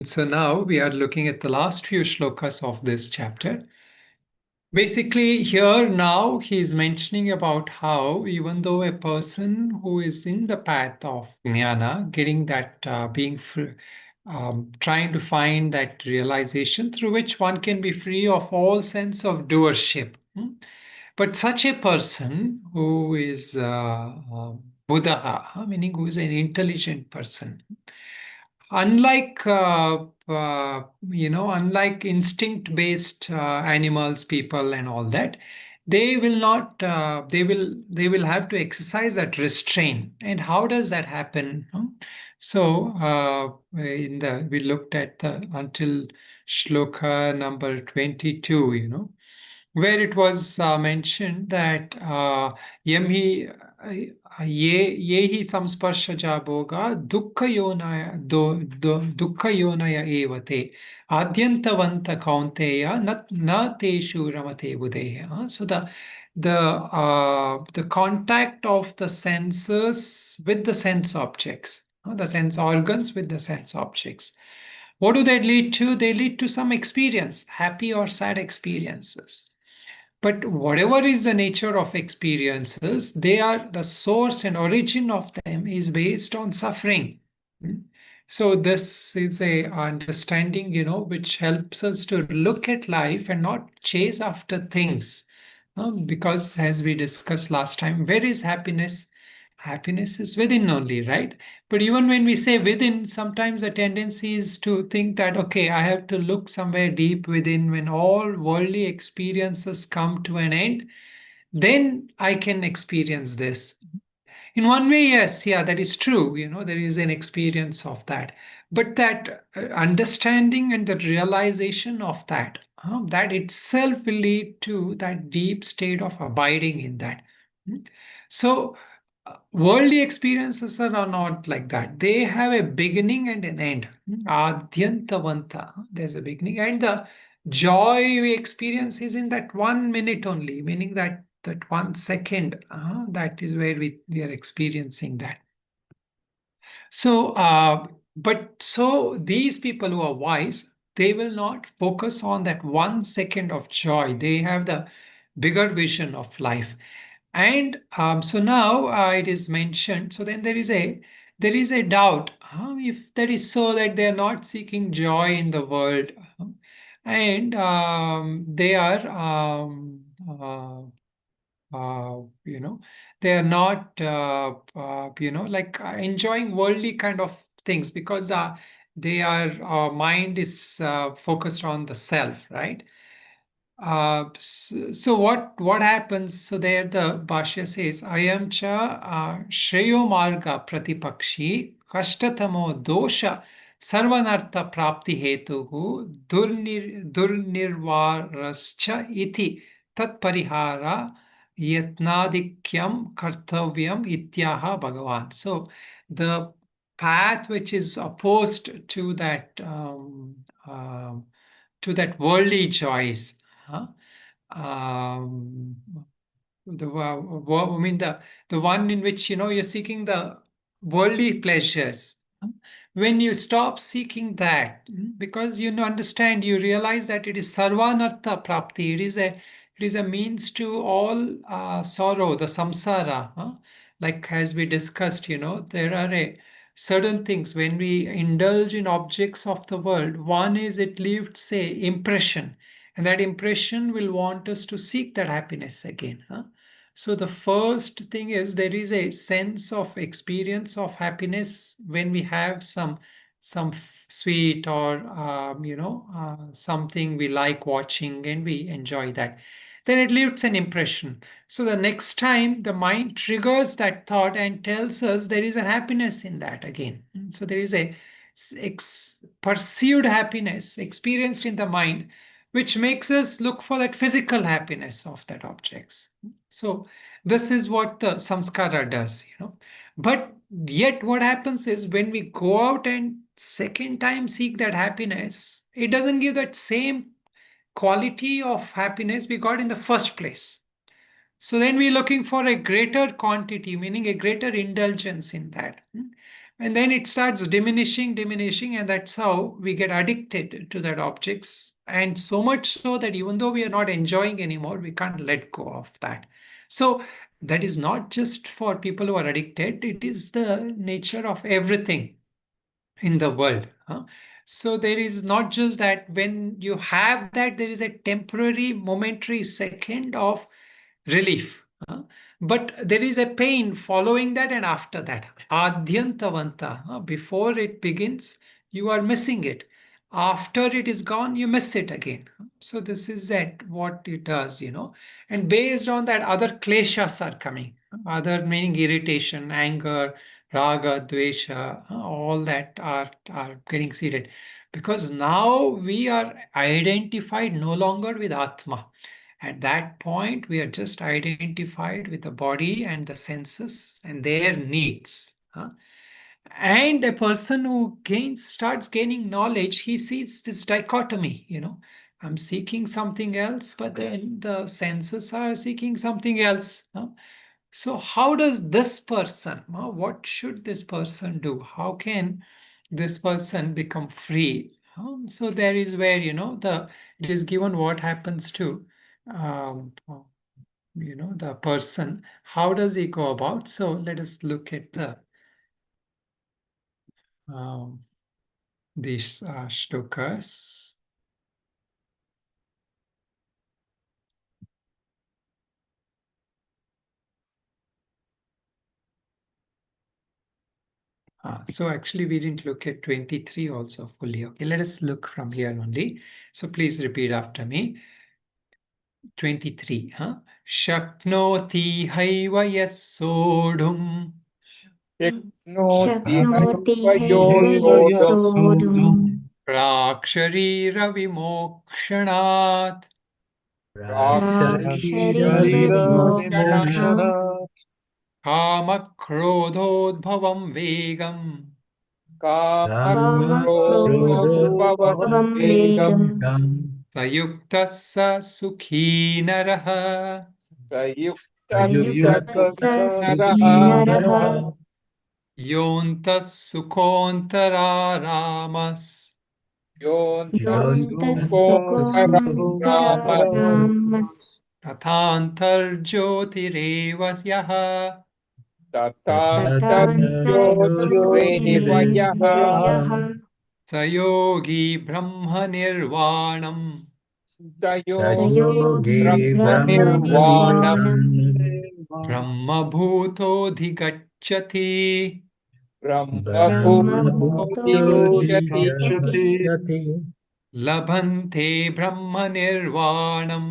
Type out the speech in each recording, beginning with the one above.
So now we are looking at the last few shlokas of this chapter. Basically, here now he is mentioning about how even though a person who is in the path of jnana, getting that being free, trying to find that realization through which one can be free of all sense of doership. But such a person who is Buddha, meaning who is an intelligent person, unlike unlike instinct-based animals, people, and all that, they will not. They will have to exercise that restraint. And how does that happen? So in the we looked at the until shloka number 22. Where it was mentioned that yam hi ye hi samsparshaja bhoga dukkha yonaya dukkha yonaya evate adyantavanta kaunteya na teshu ramate budeya. So the contact of the senses with the sense objects, the sense organs with the sense objects. What do they lead to? They lead to some experience, happy or sad experiences. But whatever is the nature of experiences, they are the source and origin of them is based on suffering. So this is a understanding, which helps us to look at life and not chase after things. Because as we discussed last time, where is happiness? Happiness is within only, right? But even when we say within, sometimes the tendency is to think that, okay, I have to look somewhere deep within. When all worldly experiences come to an end, then I can experience this. In one way, yes, yeah, that is true. There is an experience of that. But that understanding and the realization of that, that itself will lead to that deep state of abiding in that. So, worldly experiences are not like that. They have a beginning and an end. Adyantavanta. There's a beginning. And the joy we experience is in that 1 minute only, meaning that 1 second. That is where we are experiencing that. So, so these people who are wise, they will not focus on that 1 second of joy. They have the bigger vision of life. And so now it is mentioned. So then there is a doubt. If that is so, that they are not seeking joy in the world, and they are you know they are not like enjoying worldly kind of things, because their mind is focused on the self, right? So what happens? So there the Bhashya says, "Ayam cha shreyo marga pratipakshi kashtatamo dosha sarvanartha prapti hetuhu durnirvarascha iti tat parihara yatnadikyam kartavyam ityaha Bhagavan." So the path which is opposed to that worldly joys. Huh? Um, I mean the one in which you're seeking the worldly pleasures. When you stop seeking that, because you understand, you realize that it is sarvanartha prapti. It is a means to all sorrow, the samsara. Like as we discussed, there are certain things when we indulge in objects of the world. One is it leaves, say, impression, and that impression will want us to seek that happiness again. So the first thing is there is a sense of experience of happiness when we have some sweet or something we like watching and we enjoy that. Then it leaves an impression. So the next time the mind triggers that thought and tells us there is a happiness in that again. So there is a perceived happiness experienced in the mind, which makes us look for that physical happiness of that objects. So this is what the samskara does. But yet what happens is when we go out and second time seek that happiness, it doesn't give that same quality of happiness we got in the first place. So then we're looking for a greater quantity, meaning a greater indulgence in that. And then it starts diminishing, diminishing, and that's how we get addicted to that objects. And so much so that even though we are not enjoying anymore, we can't let go of that. So that is not just for people who are addicted, it is the nature of everything in the world. So there is not just that when you have that, there is a temporary, momentary second of relief. But there is a pain following that and after that. Adyantavanta. Before it begins, you are missing it. After it is gone, you miss it again. So this is that what it does. And based on that, other kleshas are coming. Other meaning irritation, anger, raga, dvesha, all that are getting seated. Because now we are identified no longer with Atma. At that point, we are just identified with the body and the senses and their needs. And a person who starts gaining knowledge, he sees this dichotomy. I'm seeking something else, but then the senses are seeking something else. So how does this person, what should this person do? How can this person become free? So there is where, it is given what happens to um, the person. How does he go about? So let us look at um, these shlokas. So actually we didn't look at 23 also fully. Okay, let us look from here only. So please repeat after me. 23. Shaknoti haiva yasodhum शक्नोति शक्नोति हयवयोः सोढुम् प्राक्शरीर विमोक्षणात् प्राक्शरीरविमोक्षणात् कामक्रोधोद्भवं वेगम् कामक्रोधोद्भवं वेगम् सयुक्तः स सुखी नरः संयुक्तः सुखी नरः योऽन्तः सुखोऽन्तरारामस् योऽन्तः योऽन्तः सुखोऽन्तरारामस् तथान्तर्ज्योतिरेव यः तथान्तर्ज्योतिरेव यः तथान्तर्ज्योतिरेव स योगी ब्रह्मनिर्वाणम् स योगी योगी ब्रह्मनिर्वाणम् ब्रह्मनिर्वाणम् ब्रह्मभूतोऽधिगच्छति ब्रह्मभूतोऽधिगच्छति लभन्ते ब्रह्मनिर्वाणम्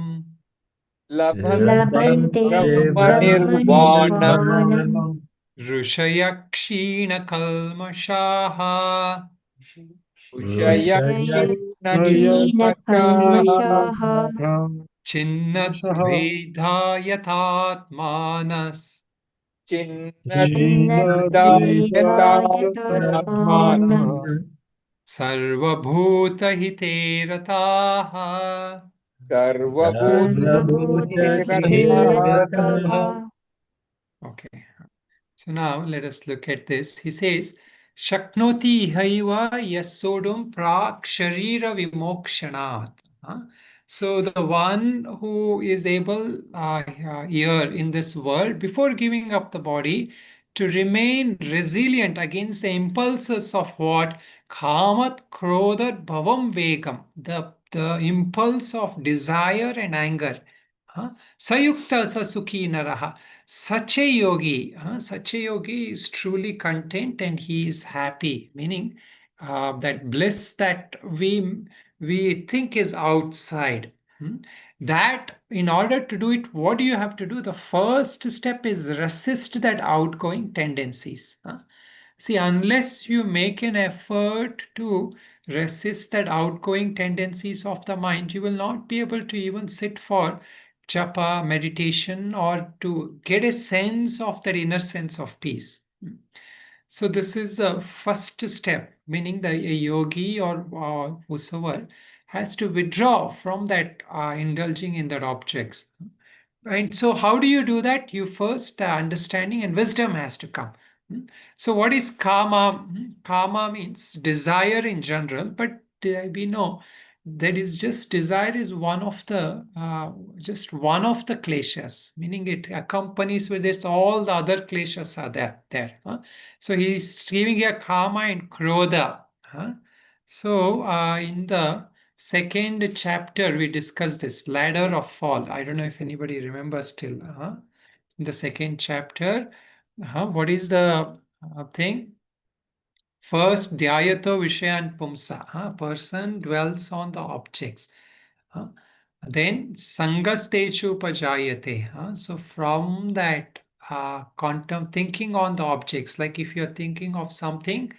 लभन्ते लभन्ते ब्रह्मनिर्वाणम् ब्रह्मनिर्वाणम् ऋषयः क्षीणकल्मषाः क्षीणकल्मषाः छिन्नद्वैधायतात्मानस् छिन्नद्वैधायतात्मानः छिन्नद्वैधायतात्मानः सर्वभूतहिते रताः सर्वभूतहिते सर्वभूतहिते रताः रताः Okay. So now let us look at this. He says, Shaknoti haiva yasodum prak sharira vimokshanat. So the one who is able here in this world, before giving up the body, to remain resilient against the impulses of what? Kamat krodhat bhavam vegam, the impulse of desire and anger. Sayukta sasukhi naraha. Such a yogi is truly content and he is happy, meaning that bliss that we think is outside. That in order to do it, what do you have to do? The first step is resist that outgoing tendencies. See, unless you make an effort to resist that outgoing tendencies of the mind, you will not be able to even sit for japa, meditation, or to get a sense of that inner sense of peace. So this is the first step, meaning that a yogi or whosoever has to withdraw from that indulging in that objects. And so how do you do that? You first understanding and wisdom has to come. So what is karma? Karma means desire in general, but we know that is just desire is one of the kleshas, meaning it accompanies with this all the other kleshas are there. So he's giving here karma and krodha. So in the second chapter we discussed this ladder of fall. I don't know if anybody remembers still. In the second chapter, what is the thing? First, dhyayato vishayan pumsa. Person dwells on the objects. Then, sangastechu pajayate. So, from that quantum thinking on the objects, like if you're thinking of something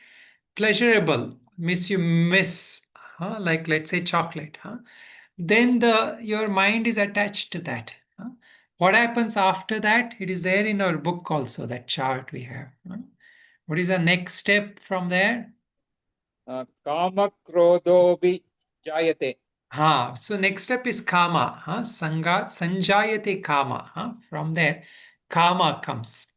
pleasurable, you miss, like let's say chocolate, then your mind is attached to that. What happens after that? It is there in our book also, that chart we have. What is the next step from there? Kama krodhobi jayate. So next step is kama. Sanjayate kama. From there, kama comes.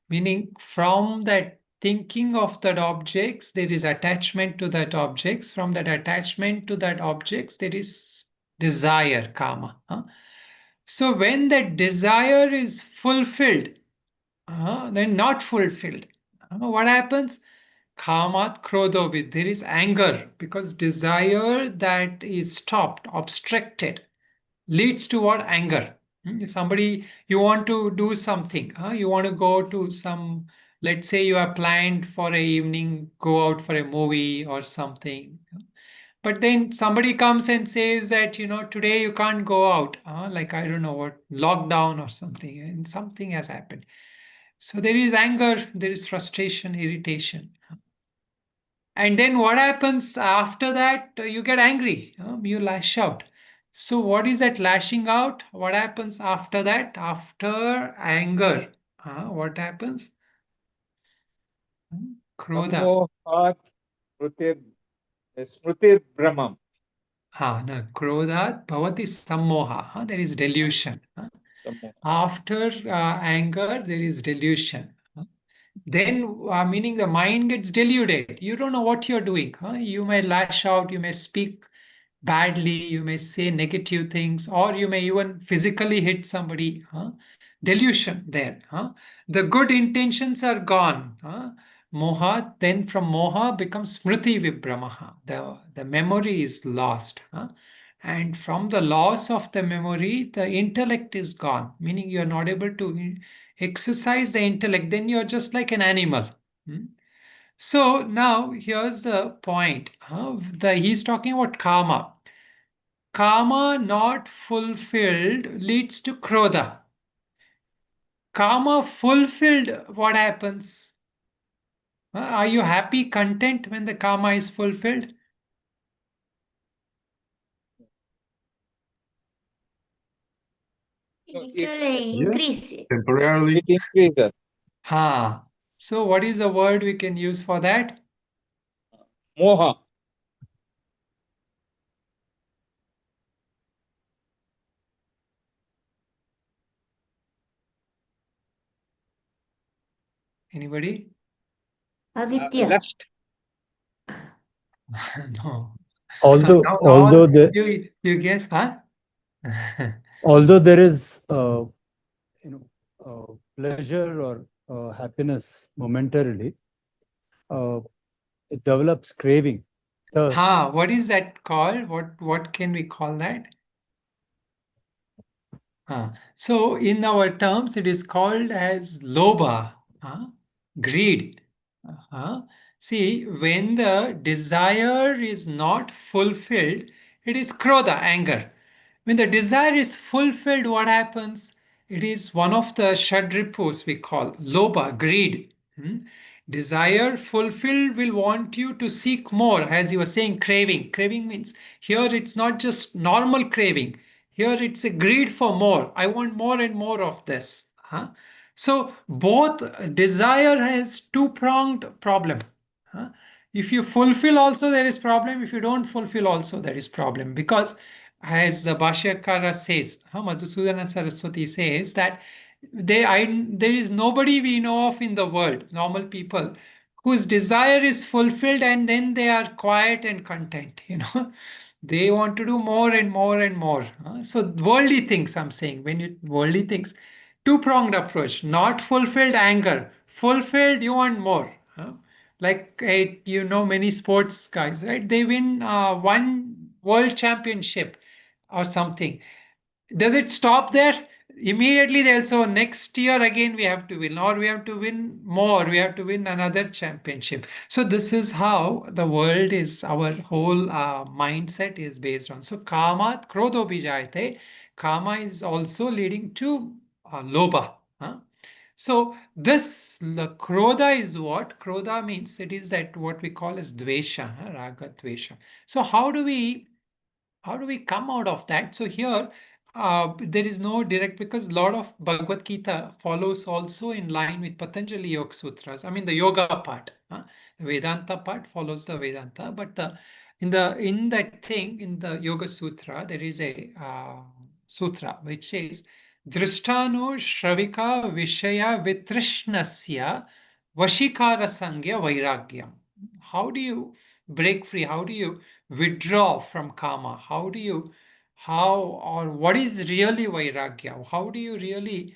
Meaning from that thinking of that objects, there is attachment to that objects. From that attachment to that objects, there is desire, kama. So when that desire is fulfilled, then not fulfilled, what happens? Kamat krodhovid. There is anger because desire that is stopped, obstructed, leads to what? Anger. If somebody, you want to do something, you want to go to some, let's say you are planned for a evening, go out for a movie or something. But then somebody comes and says that, today you can't go out, like I don't know what, lockdown or something, and something has happened. So there is anger, there is frustration, irritation. And then what happens after that? You get angry, you lash out. So what is that lashing out? What happens after that? After anger, what happens? Krodha. Sammohat smritir Brahman. No, krodha bhavati sammoha. There is delusion. After anger, there is delusion. Then, meaning the mind gets deluded. You don't know what you're doing. You may lash out, you may speak badly, you may say negative things, or you may even physically hit somebody. Delusion there. The good intentions are gone. Moha, then from moha becomes smriti vibramaha. The memory is lost. And from the loss of the memory, the intellect is gone, meaning you're not able to exercise the intellect, then you're just like an animal. So now here's the point. He's talking about karma. Karma not fulfilled leads to krodha. Karma fulfilled, what happens? Are you happy, content when the karma is fulfilled? It will increase. Yes, temporarily. It increases. So what is the word we can use for that? Moha. Anybody? Avidya. Lust. No. Although You guess, huh? although there is pleasure or happiness momentarily, it develops craving, thirst. What is that called? What can we call that? So in our terms, it is called as lobha, greed. See, when the desire is not fulfilled, it is krodha, anger. When the desire is fulfilled, what happens? It is one of the shadripus we call lobha, greed. Desire fulfilled will want you to seek more, as you were saying, craving. Craving means here it's not just normal craving. Here it's a greed for more. I want more and more of this. So both desire has two-pronged problem. If you fulfill also there is problem. If you don't fulfill also there is problem. Because as the Bhashyakara says, Madhusudana Saraswati says that there is nobody we know of in the world, normal people, whose desire is fulfilled and then they are quiet and content, They want to do more and more and more. So worldly things, I'm saying, when you worldly things, two-pronged approach, not fulfilled anger, fulfilled you want more. Like many sports guys, right? They win one world championship or something. Does it stop there? Immediately they'll say, next year again we have to win, or we have to win more, we have to win another championship. So this is how the world is, our whole mindset is based on. So kama, krodho bijayate, kama is also leading to lobha. So this krodha is what? Krodha means it is that what we call as dvesha, raga dvesha. So how do we come out of that? So here, there is no direct, because a lot of Bhagavad Gita follows also in line with Patanjali Yoga Sutras. I mean, the yoga part, the Vedanta part follows the Vedanta, but in the Yoga Sutra, there is a sutra which says, Drishtano Shravika Vishaya Vitrishnasya Vashikara Sangya Vairagyam. How do you break free? How do you withdraw from karma? What is really vairagya? How do you really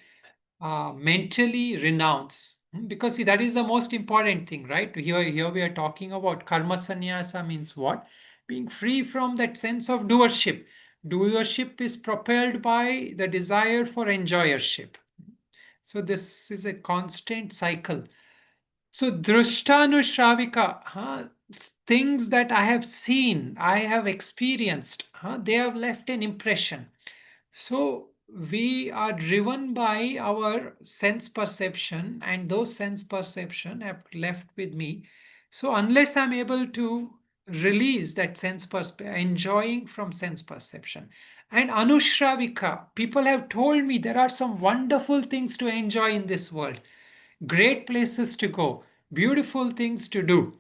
mentally renounce? Because see, that is the most important thing, right? Here we are talking about karma sannyasa means what? Being free from that sense of doership. Doership is propelled by the desire for enjoyership. So this is a constant cycle. So drishtanushravika, things that I have seen, I have experienced, they have left an impression. So we are driven by our sense perception, and those sense perception have left with me. So unless I'm able to release that sense enjoying from sense perception. And anushravika, people have told me there are some wonderful things to enjoy in this world, great places to go, beautiful things to do.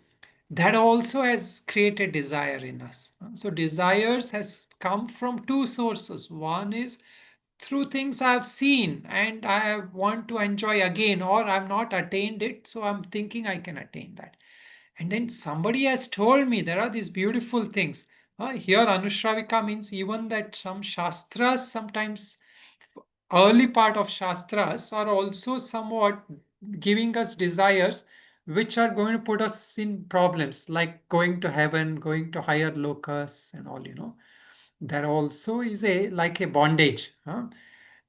That also has created desire in us. So desires has come from two sources. One is through things I've seen and I want to enjoy again, or I've not attained it, so I'm thinking I can attain that. And then somebody has told me there are these beautiful things. Here Anushravika means even that some shastras, sometimes early part of shastras, are also somewhat giving us desires which are going to put us in problems, like going to heaven, going to higher locus and all. That also is like a bondage.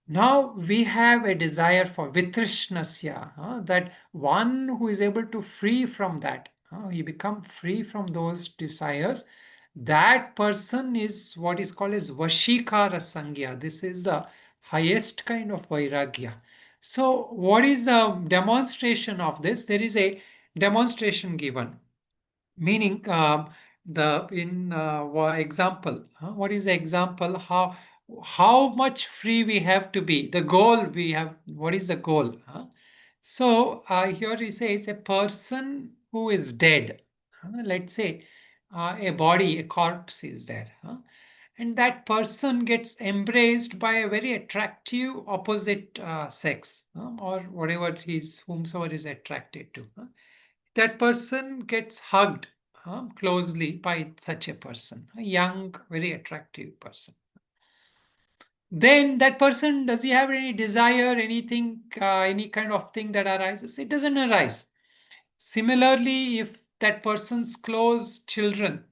Now we have a desire for vitrishnasya, that one who is able to free from that, he become free from those desires. That person is what is called as vashikara sangya. This is the highest kind of vairagya. So what is the demonstration of this? There is a demonstration given, meaning the in example, what is the example? How much free we have to be, the goal we have, what is the goal? So here he says a person who is dead, let's say a body, a corpse is there, and that person gets embraced by a very attractive opposite sex, or whatever whomsoever is attracted to. That person gets hugged closely by such a person, a young, very attractive person. Then that person, does he have any desire, anything, any kind of thing that arises? It doesn't arise. Similarly, if that person's close children,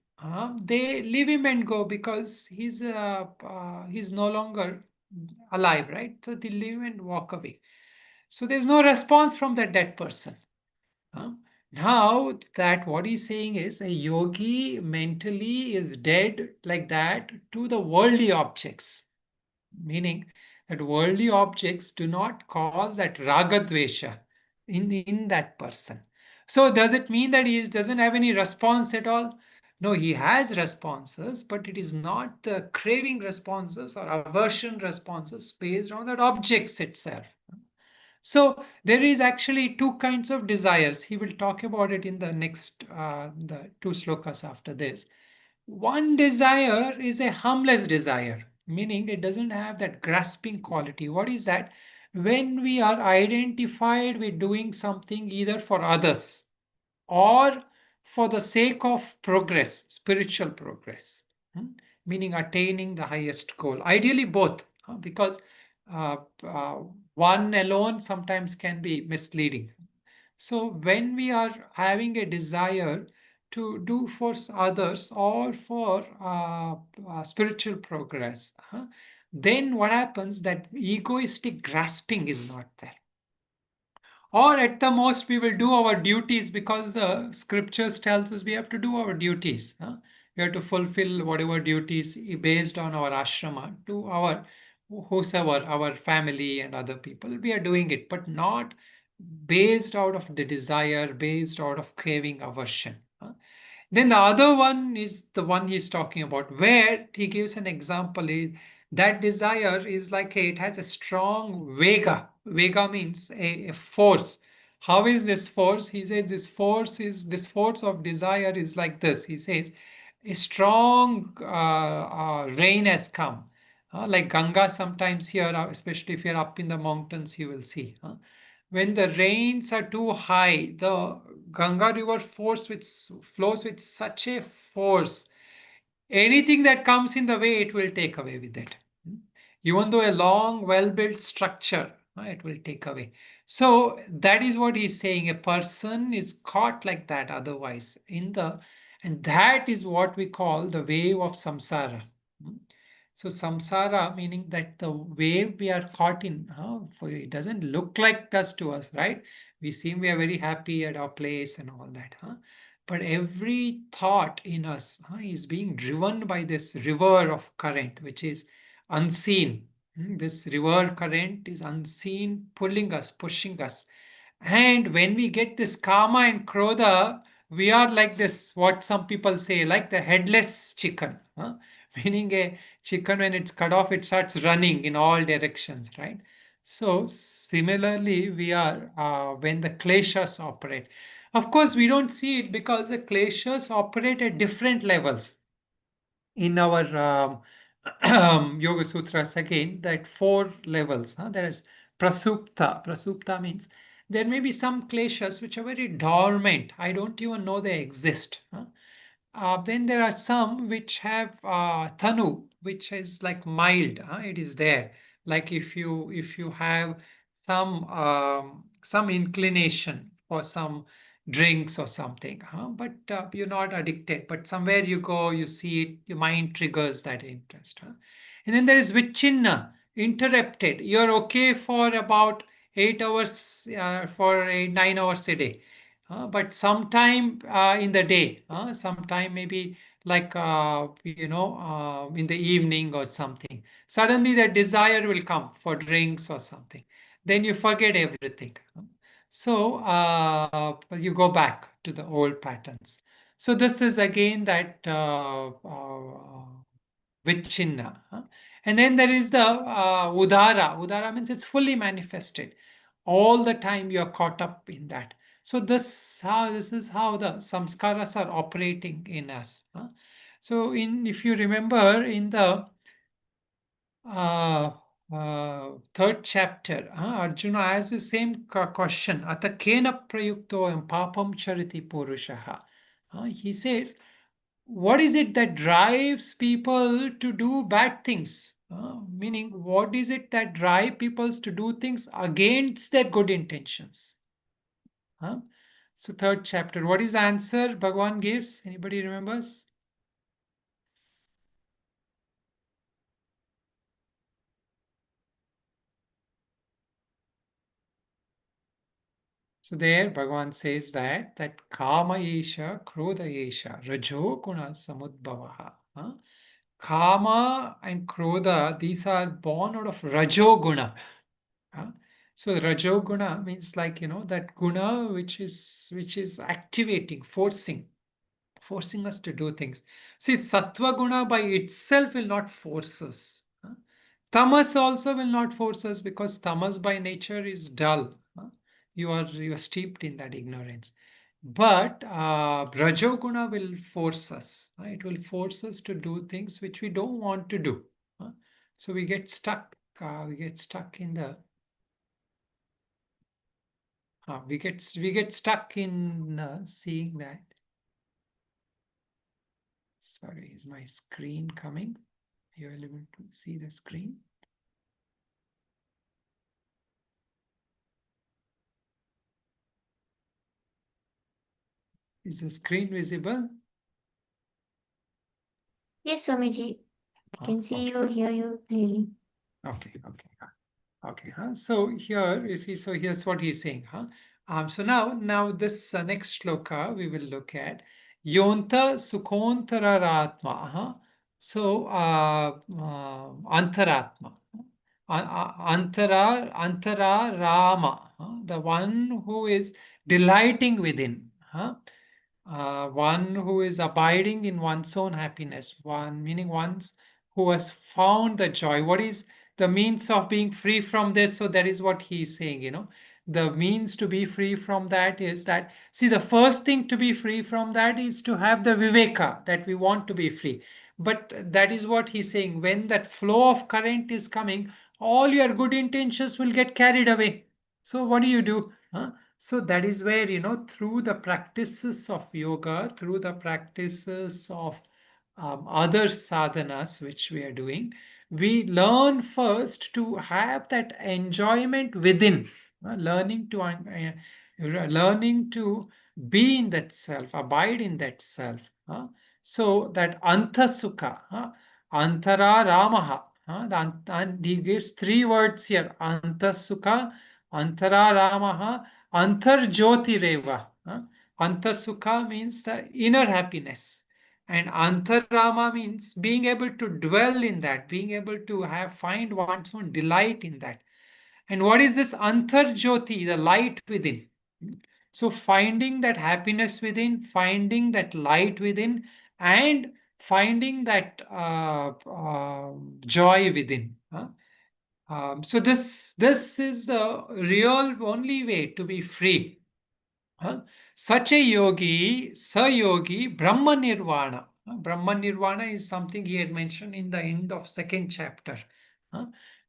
they leave him and go because he's no longer alive, right? So they leave him and walk away. So there's no response from that dead person. Now that what he's saying is a yogi mentally is dead like that to the worldly objects, meaning that worldly objects do not cause that ragadvesha in that person. So does it mean that he doesn't have any response at all? No, he has responses, but it is not the craving responses or aversion responses based on that objects itself. So there is actually two kinds of desires. He will talk about it in the next, the two slokas after this. One desire is a harmless desire, meaning it doesn't have that grasping quality. What is that? when we are identified with doing something either for others or for the sake of progress, spiritual progress, meaning attaining the highest goal. Ideally, both, because uh, uh, one alone sometimes can be misleading. So, when we are having a desire to do for others or for spiritual progress, then what happens that egoistic grasping is not there. Or at the most, we will do our duties because the scriptures tells us we have to do our duties. We have to fulfill whatever duties based on our ashrama to our whosoever, our family and other people. We are doing it, but not based out of the desire, based out of craving, aversion. Then the other one is the one he's talking about, where he gives an example. That desire is like it has a strong vega. Vega means a force. How is this force? He says this force of desire is like this. He says a strong rain has come. Like Ganga sometimes here, especially if you're up in the mountains, you will see. When the rains are too high, the Ganga river flows with such a force. Anything that comes in the way, it will take away with it. Even though a long, well-built structure, it will take away. So that is what he's saying. A person is caught like that otherwise and that is what we call the wave of samsara. So samsara meaning that the wave we are caught in, for it doesn't look like us to us, right? We seem we are very happy at our place and all that, but every thought in us is being driven by this river of current, which is unseen. This river current is unseen, pulling us, pushing us. And when we get this karma and krodha, we are like this, what some people say, like the headless chicken. Meaning a chicken, when it's cut off, it starts running in all directions, right? So similarly, we are when the kleshas operate. Of course, we don't see it because the kleshas operate at different levels in our Yoga Sutras again, that 4 levels. There is prasupta. Prasupta means there may be some kleshas which are very dormant. I don't even know they exist. Then there are some which have thanu, which is like mild. It is there. Like if you have some inclination for some drinks or something, but you're not addicted. But somewhere you go, you see it, your mind triggers that interest. And then there is vichinna, interrupted. You're okay for about 8 hours, for 9 hours a day. But sometime in the day, sometime maybe like in the evening or something, suddenly the desire will come for drinks or something. Then you forget everything. So you go back to the old patterns. So this is again that vichinna. And then there is the udara. Udara means it's fully manifested. All the time you are caught up in that. So this is how the samskaras are operating in us. So if you remember in the uh, third chapter, Arjuna asks the same question. Ata kena prayukto papam chariti purushaha. He says, what is it that drives people to do bad things? Meaning, what is it that drive people to do things against their good intentions? So third chapter, what is the answer Bhagavan gives? Anybody remembers? So there Bhagavan says that kama esha, krodha esha, rajo guna samudbhavaha. Kama and krodha, these are born out of rajo guna. So rajo guna means like that guna which is activating, forcing us to do things. See, sattva guna by itself will not force us. Tamas also will not force us because tamas by nature is dull. You are steeped in that ignorance. But rajoguna will force us. It will force us to do things which we don't want to do. So we get stuck. We get stuck in the We get stuck in seeing that. Sorry, is my screen coming? Are you able to see the screen? Is the screen visible? Yes, Swamiji. I can see you, hear you clearly. Okay. So here you see. So here's what he's saying. So now this next shloka we will look at Yonta Sukhontararatma. So Antaratma. Antara Rama, the one who is delighting within. One who is abiding in one's own happiness, one meaning one's who has found the joy. What is the means of being free from this? So that is what he is saying, the means to be free from that is that, see, the first thing to be free from that is to have the viveka that we want to be free. But that is what he's saying. When that flow of current is coming, all your good intentions will get carried away. So what do you do? So that is where, through the practices of yoga, through the practices of other sadhanas which we are doing, we learn first to have that enjoyment within, learning to be in that self, abide in that self. So that antasukha, antara ramaha, and he gives three words here: antasukha, antara ramaha, antarjyotireva. Antasukha means the inner happiness, and antarama means being able to dwell in that, being able to find one's own delight in that. And what is this antarjyoti, the light within? So finding that happiness within, finding that light within, and finding that joy within. So this is the real only way to be free. Such a yogi, sayogi, Brahma Nirvana. Brahma Nirvana is something he had mentioned in the end of second chapter.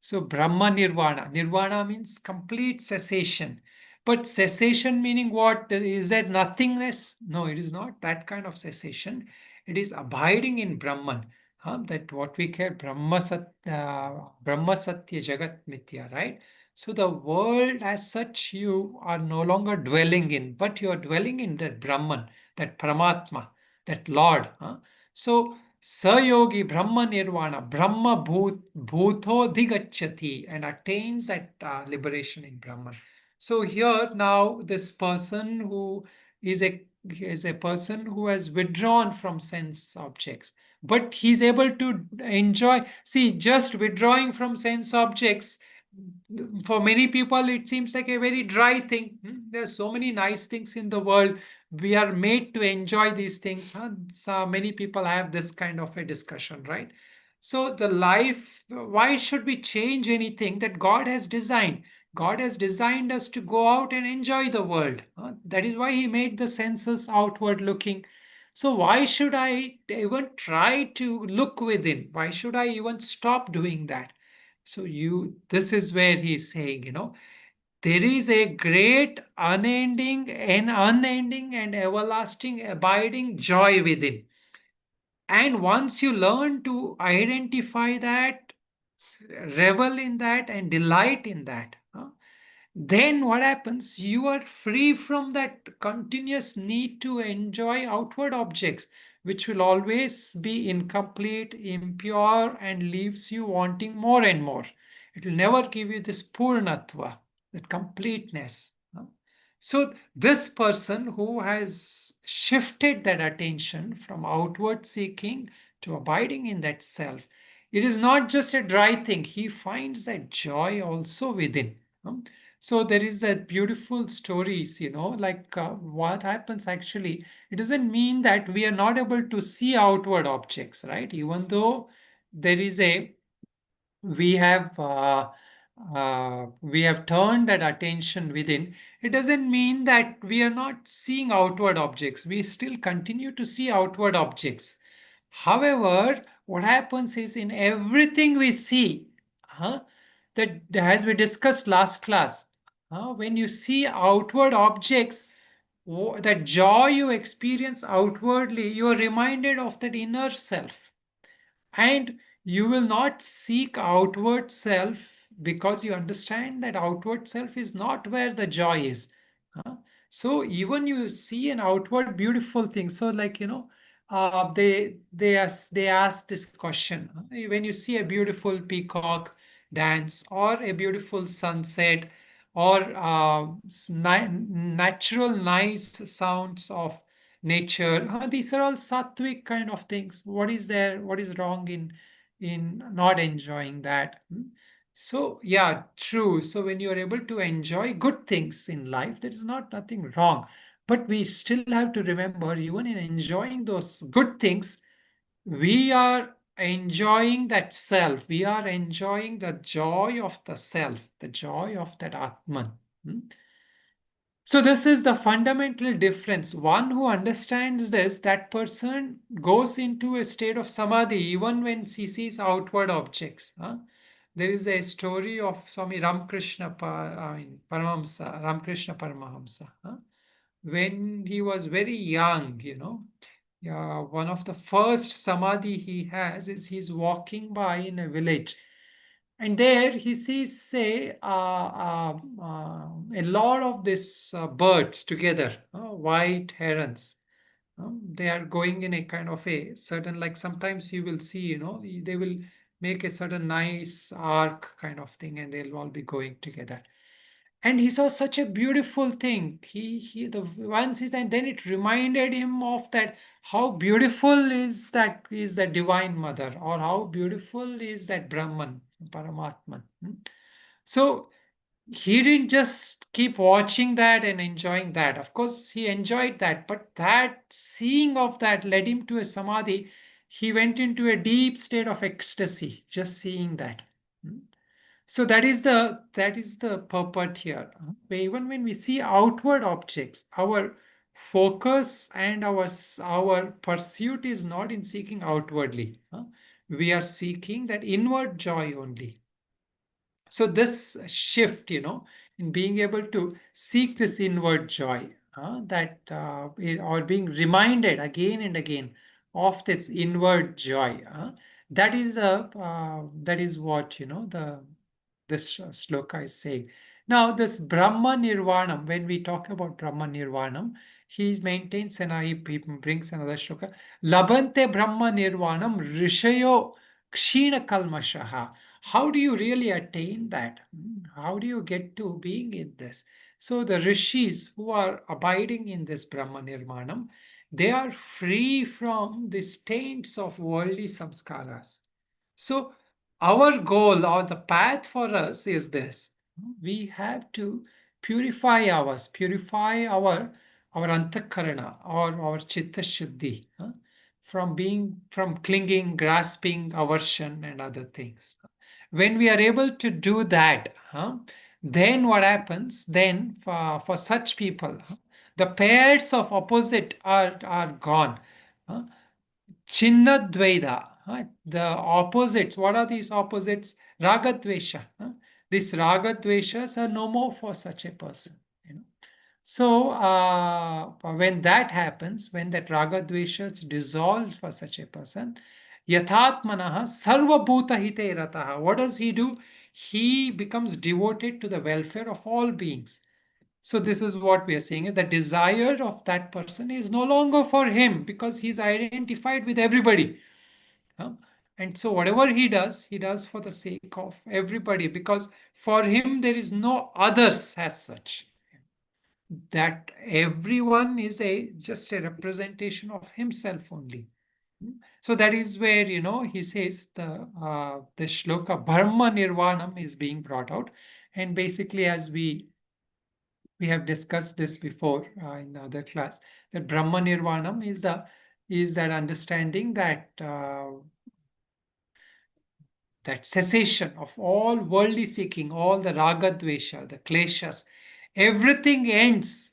So Brahma Nirvana. Nirvana means complete cessation. But cessation meaning what? Is that nothingness? No, it is not that kind of cessation. It is abiding in Brahman. That what we call Brahma Satya Jagat Mithya, right? So the world as such you are no longer dwelling in, but you are dwelling in that Brahman, that Paramatma, that Lord. So Sayogi Brahma Nirvana, Brahma Bhuto Dhigachati, and attains that liberation in Brahman. So here now this person who is a person who has withdrawn from sense objects, but he's able to enjoy. See, just withdrawing from sense objects, for many people it seems like a very dry thing. There's so many nice things in the world, we are made to enjoy these things. So many people have this kind of a discussion, right? So the life, why should we change anything that God has designed? God has designed us to go out and enjoy the world. That is why he made the senses outward looking. So why should I even try to look within? Why should I even stop doing that? So this is where he's saying, there is a great unending and everlasting abiding joy within. And once you learn to identify that, revel in that, and delight in that, then what happens? You are free from that continuous need to enjoy outward objects, which will always be incomplete, impure, and leaves you wanting more and more. It will never give you this purnatva, that completeness. So this person who has shifted that attention from outward seeking to abiding in that self, it is not just a dry thing. He finds that joy also within. So there is that beautiful stories, like what happens actually. It doesn't mean that we are not able to see outward objects, right? Even though there is we have we have turned that attention within, it doesn't mean that we are not seeing outward objects. We still continue to see outward objects. However, what happens is in everything we see, that as we discussed last class, when you see outward objects, that joy you experience outwardly, you are reminded of that inner self. And you will not seek outward self because you understand that outward self is not where the joy is. Huh? So even you see an outward beautiful thing. So like, they ask this question. When you see a beautiful peacock dance or a beautiful sunset or natural nice sounds of nature, these are all sattvic kind of things. What is there, what is wrong in not enjoying that? So yeah, true. So when you are able to enjoy good things in life, there is not nothing wrong. But we still have to remember, even in enjoying those good things, we are enjoying that self. We are enjoying the joy of the self, the joy of that Atman. So this is the fundamental difference. One who understands this, that person goes into a state of samadhi even when he sees outward objects. There is a story of Swami Ramakrishna, Ramakrishna Paramahamsa. When he was very young, one of the first samadhi he has is he's walking by in a village, and there he sees, say, a lot of these birds together, white herons. They are going in a kind of a certain, like sometimes you will see, they will make a certain nice arc kind of thing, and they'll all be going together. And he saw such a beautiful thing. The once he, and then it reminded him of that, how beautiful is that divine mother, or how beautiful is that Brahman, Paramatman. So he didn't just keep watching that and enjoying that. Of course, he enjoyed that, but that seeing of that led him to a samadhi. He went into a deep state of ecstasy just seeing that. So that is the purport here. Even when we see outward objects, our focus and our pursuit is not in seeking outwardly. We are seeking that inward joy only. So this shift, in being able to seek this inward joy, or being reminded again and again of this inward joy, that is what this sloka is saying. Now, this Brahma Nirvanam, when we talk about Brahma Nirvanam, he maintains, and he brings another sloka. Labante Brahma Nirvanam Rishayo Kshina Kalmashaha. How do you really attain that? How do you get to being in this? So the rishis who are abiding in this Brahma Nirvanam, they are free from the stains of worldly samskaras. So our goal or the path for us is this. We have to purify our antakarana, or our Chitta Shuddhi, from clinging, grasping, aversion, and other things. When we are able to do that, then what happens? Then for such people, the pairs of opposite are gone. Chinna Dvaida, the opposites. What are these opposites? Ragadvesha. These ragadveshas are no more for such a person. So when that happens, when that ragadveshas dissolve for such a person, yathatmanaha sarvabhuta hite rataha. What does he do? He becomes devoted to the welfare of all beings. So this is what we are saying. The desire of that person is no longer for him because he's identified with everybody. And so whatever he does for the sake of everybody, because for him there is no others as such. That everyone is just a representation of himself only. So that is where he says the shloka Brahma Nirvanam is being brought out, and basically, as we have discussed this before in the other class, that Brahma Nirvanam is that understanding that that cessation of all worldly seeking, all the raga dvesha, the kleshas, everything ends.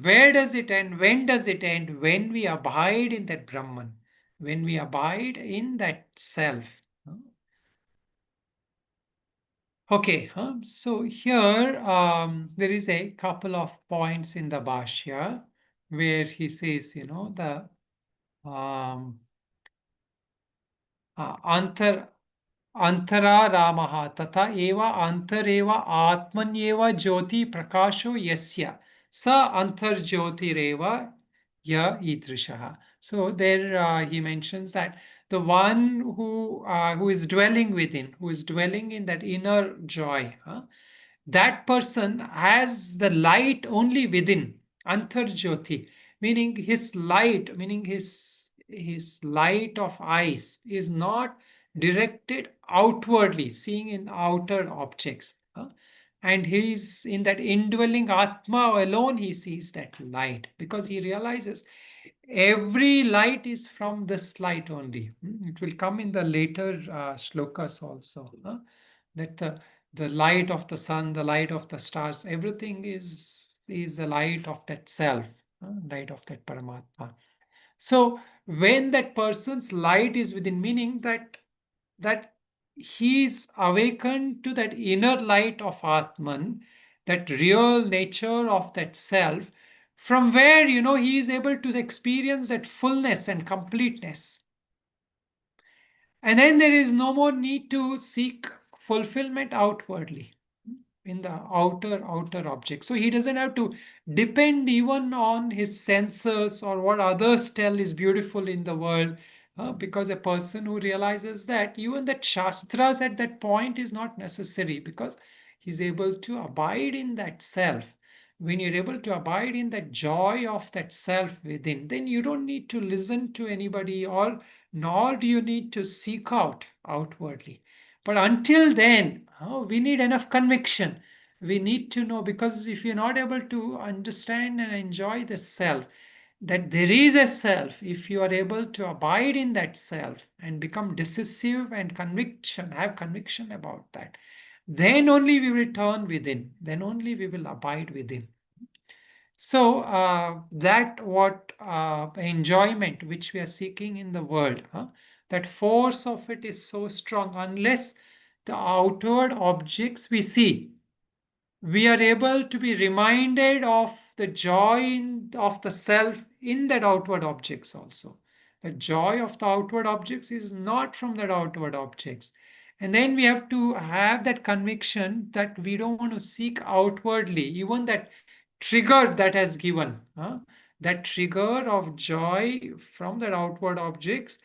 Where does it end? When does it end? When we abide in that Brahman, when we abide in that self. Okay, so here there is a couple of points in the Bhashya where he says, the antar Antara Ramaha tata eva antareva atmanyeva jyoti prakasho yasya sa antar jyotireva ya idrishaha. So there he mentions that the one who is dwelling within, who is dwelling in that inner joy, that person has the light only within, antar jyoti, meaning his light, meaning his light of eyes is not directed outwardly, seeing in outer objects. And he's in that indwelling Atma alone, he sees that light because he realizes every light is from this light only. It will come in the later shlokas also. That the light of the sun, the light of the stars, everything is the light of that self, light of that Paramatma. So when that person's light is within, meaning that he's awakened to that inner light of Atman, that real nature of that self, from where he is able to experience that fullness and completeness. And then there is no more need to seek fulfillment outwardly in the outer object. So he doesn't have to depend even on his senses or what others tell is beautiful in the world, because a person who realizes that even that shastras at that point is not necessary because he's able to abide in that self. When you're able to abide in that joy of that self within, then you don't need to listen to anybody, or nor do you need to seek out outwardly. But until then, we need enough conviction. We need to know, because if you're not able to understand and enjoy the self, that there is a self, if you are able to abide in that self and become decisive and have conviction about that, then only we will turn within, then only we will abide within. So that what enjoyment which we are seeking in the world, that force of it is so strong. Unless the outward objects we see, we are able to be reminded of the joy of the self in that outward objects also. The joy of the outward objects is not from that outward objects. And then we have to have that conviction that we don't want to seek outwardly, even that trigger that has given, that trigger of joy from that outward objects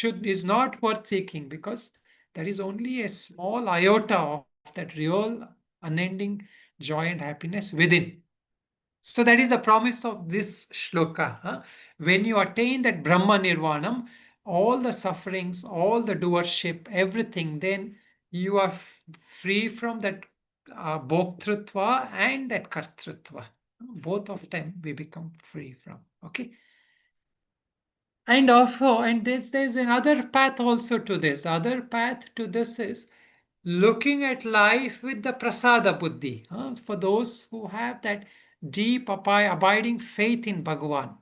is not worth seeking, because that is only a small iota of that real unending joy and happiness within. So that is the promise of this shloka. When you attain that Brahma Nirvanam, all the sufferings, all the doership, everything, then you are free from that bhoktrutva and that kartrutva. Both of them we become free from. Okay. And also, and there's another path also to this. The other path to this is looking at life with the prasada buddhi, for those who have that deep abiding faith in Bhagavan.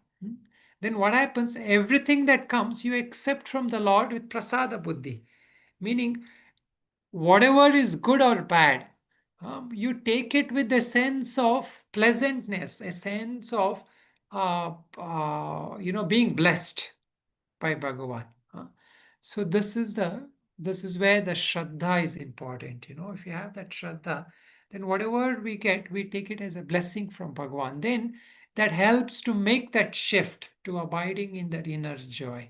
Then what happens? Everything that comes you accept from the Lord with prasada buddhi, meaning whatever is good or bad, you take it with a sense of pleasantness, a sense of being blessed by Bhagavan. So this is where the Shraddha is important. If you have that Shraddha, then whatever we get, we take it as a blessing from Bhagavan. Then that helps to make that shift to abiding in that inner joy.